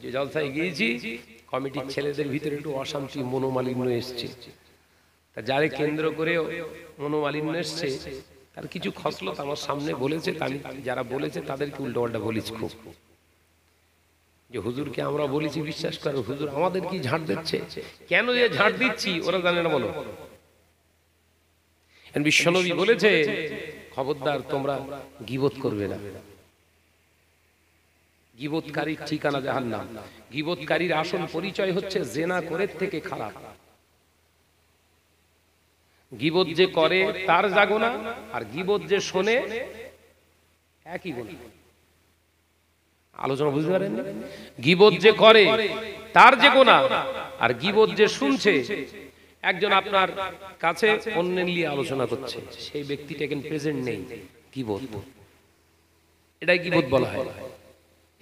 যে জলসায় গিয়েছি, কমিটির ছেলেদের ভিতরে একটু অশান্তি, মনোমালিন্য এসছে। তা যারে কেন্দ্র করে মনোমালিন্য এসছে, তার কিছু খসলত আমার সামনে বলেছে, আমি যারা বলেছে তাদেরকে উল্টো পাল্টা বলেছি খুব, যে হুজুরকে আমরা বলেছি বিশ্বাস করো, হুজুর আমাদের কি ঝাড় দিচ্ছে, কেন যে ঝাড় দিচ্ছি ওরা জানে না। বলো, বিশ্বনবী বলেছে খবরদার তোমরা গীবত করবে না, গীবতকারীর ঠিকানা জাহান্নাম। গীবতকারীর আসল পরিচয় হচ্ছে জেনা করে থেকে খারাপ। গীবত যে করে তার যা গুনাহ, আর গীবত যে শোনে একই গুনাহ। আলোচনা বুঝতে পারেন? গীবত যে করে তার যে গুনাহ, আর গীবত যে শুনছে, একজন আপনার কাছে অন্যের নিয়ে আলোচনা করছে, সেই ব্যক্তিটা এখন প্রেজেন্ট নেই, গীবত। এটাই গীবত বলা হয়।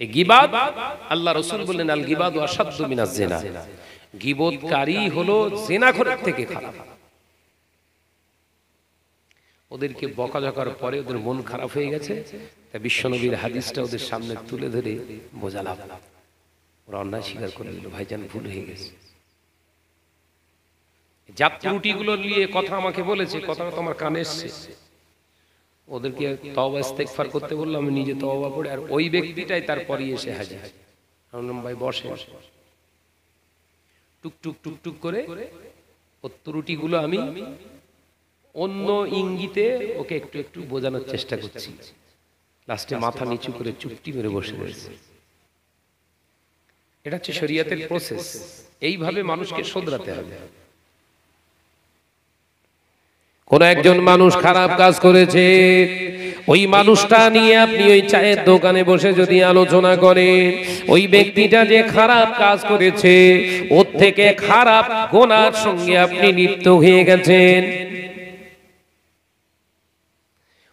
এই গীবাত আল্লাহ রাসূল বললেন, আল গীবাতু আশাদ্দু মিনাজ জিনা। গীবতকারী হলো জিনাখোরের থেকে খারাপ। ওদেরকে বকাঝকার পরে ওদের মন খারাপ হয়ে গেছে, তাই বিশ্বনবীর হাদিসটা ওদের সামনে তুলে ধরে বোঝালাম। ওরা অন্যায় স্বীকার করে দিল, ভাইজান ভুল হয়ে গেছে। জাত ত্রুটিগুলো নিয়ে কথা আমাকে বলেছে, কথাটা তোমার কানে এসছে। ওদেরকে তওবা ইস্তেগফার করতে বললাম, আমি নিজে তওবা পড়ে, আর ওই ব্যক্তিটাই তারপরই এসে হাজির। বললাম ভাই বসে, টুকটুক টুকটুক করে ও ত্রুটিগুলো আমি অন্য ইঙ্গিতে ওকে একটু একটু বোঝানোর চেষ্টা করছি। লাস্টে মাথা নিচু করে চুপটি মেরে বসে রয়েছে। এটা হচ্ছে শরীয়তের প্রসেস, এইভাবে মানুষকে শোধরাতে হবে। কোন একজন মানুষ খারাপ কাজ করেছে, ওই মানুষটা নিয়ে আপনি ওই চায়ের দোকানে বসে যদি আলোচনা করেন, ওই ব্যক্তিটা যে খারাপ কাজ করেছে, ওর থেকে খারাপ গুনার সঙ্গে আপনি লিপ্ত হয়ে গেছেন।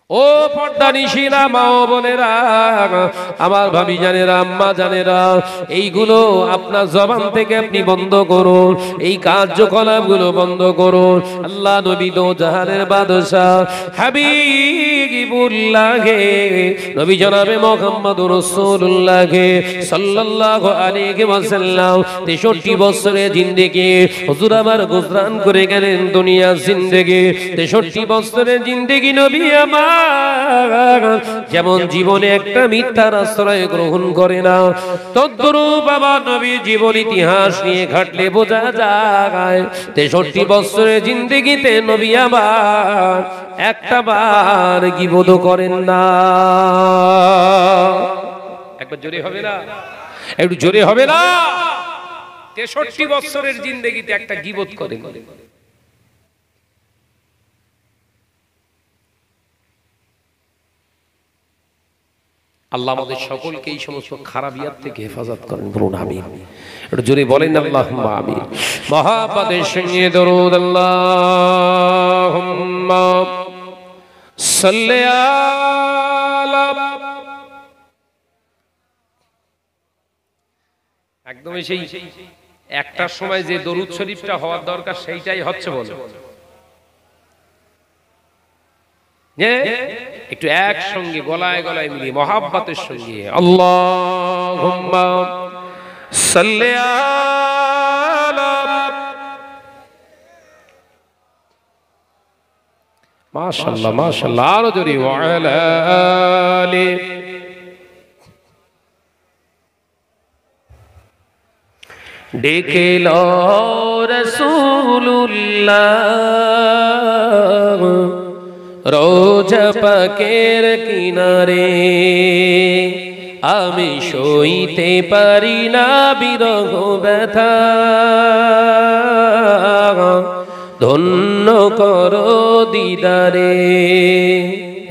ও পর্দানিশীরা মা ও বোনেরা, আমার ভাবি জানেরা, আম্মা জানেরা, এইগুলো আপনার জবান থেকে আপনি বন্ধ করুন, এই কার্যকলাপগুলো বন্ধ করুন। আল্লাহ নবী দো জাহানের বাদশা হাবিবুল্লাহ নবী জনাবে মুহাম্মদুর রাসূলুল্লাহ সাল্লাল্লাহু আলাইহি ওয়াসাল্লাম 63 বছরের জিন্দেগি হুজুর আমার গুজরান করে গেলেন দুনিয়ার জিন্দেগি। 63 বছরের জিন্দেগি নবী আমার যেমন জীবনে একটা মিথ্যার আশ্রয় গ্রহণ করে না, তদ্রূপ আমার নবী জীবন ইতিহাস নিয়ে ঘাটলে বোঝা যায় 63 বছরের জিন্দেগিতে নবী আমার একটা বার গীবত করেন না। একবার জোরে হবে না? একটু জোরে হবে না? 63 বছরের জিন্দেগিতে একটা গীবত করেন। আল্লাহ আমাদের সকলকে এই সমস্ত খারাপিয়াত থেকে হেফাজত করেন, বলুন আমিন। একটু জোরে বলেন আল্লাহুম্মা আমিন। মহাব্বতের সঙ্গে দরুদ আল্লাহুম্মা সাল্লি আলা। একদম সেই একটার সময় যে দরুদ শরীফটা হওয়ার দরকার সেইটাই হচ্ছে। বল একটু একসঙ্গে গলায় গলায় মিলিয়ে মহাব্বতের সঙ্গে আল্লাহুম্মা সাল্লি আলা। মাশাআল্লাহ মাশাআল্লাহ, আরো জোরে ওয়া আলা আলি ডেকে লো রাসূলুল্লাহ রোজা পাকের কিনারে, আমি সইতে পারি না বিরহ ব্যথা, ধন্য করো দিদারে।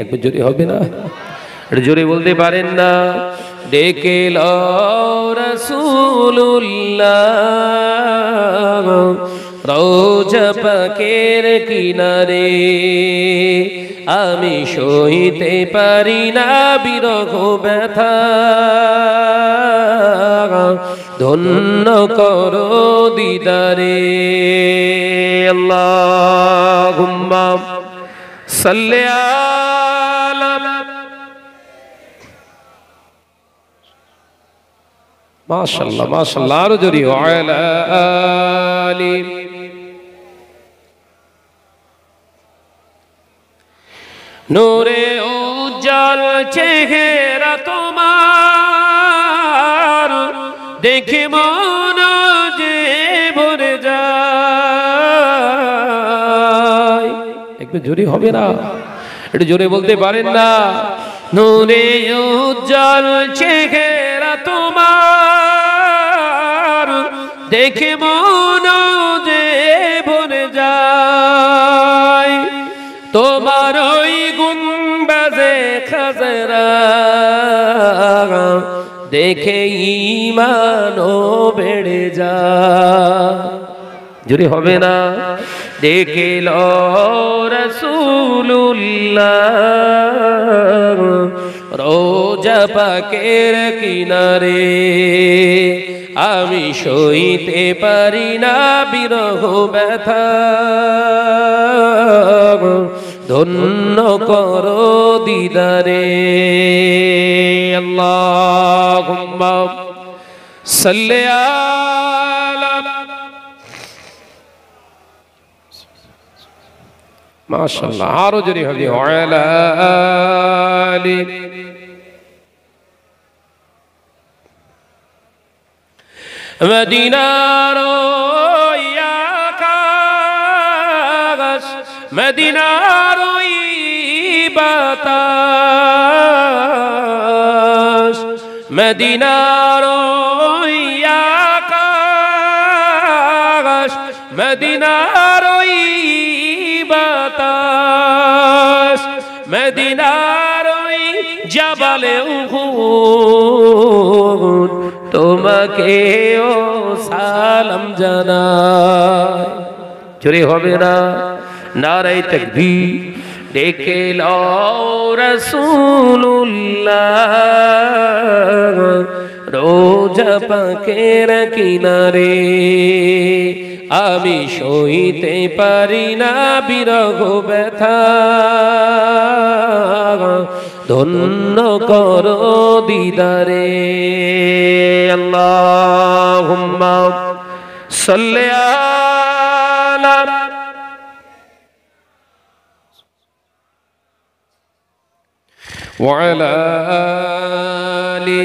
একবার জোরে হবে না? এটা জোরে বলতে পারেন না? ডেকে লো রাসূলুল্লাহ রোজা পাকের কিনারে, আমি সইতে পারি না বিরহ ব্যথা, ধন্য করো দিদারে। আল্লাহুম্মা সাল্লি আলা মাশাআল্লাহ মাশাআল্লাহ আরো জোরে ওয়ালা আলি। নূরে উজ্জ্বল চেহারা তোমার, দেখে মন যে ভরে যায়। একটু জোরে হবে না? একটু জোরে বলতে পারেন না? নূরে উজ্জ্বল চেহারা তোমার, দেখে মন যে ভরে যায়। তোমার ওই গুম্বাজে খাজরা দেখে ঈমানও বেড়ে যায়। জোরে হবে না? দেখে লো রাসূলুল্লাহ রোজা পাকের কিনারে, আমি সইতে পারি না বিরহ ব্যথা, ধন্য করো দিদারে। আল্লাহুম্মা সাল্লি আলা মাশাআল্লাহ আরো জোরে হবে ওয়ালা আলি। মদিনার ওই আকাশ, মদিনার ওই বাতাস, মদিনার ওই আকাশ, মদিনার ওই বাতাস, মদিনার ওই জাবালে উহুদ তোমাকে ও সালাম জানাই। জোরে হবে না? নারায়ে তাকবীর। ডেকে লো রাসূলুল্লাহ রোজা পাকের কিনারে, আমি সইতে পারি না বিরহ ব্যথা, ধন্য করো দিদারে। আল্লাহুম্মা সাল্লি আলা ওয়ালা আলি।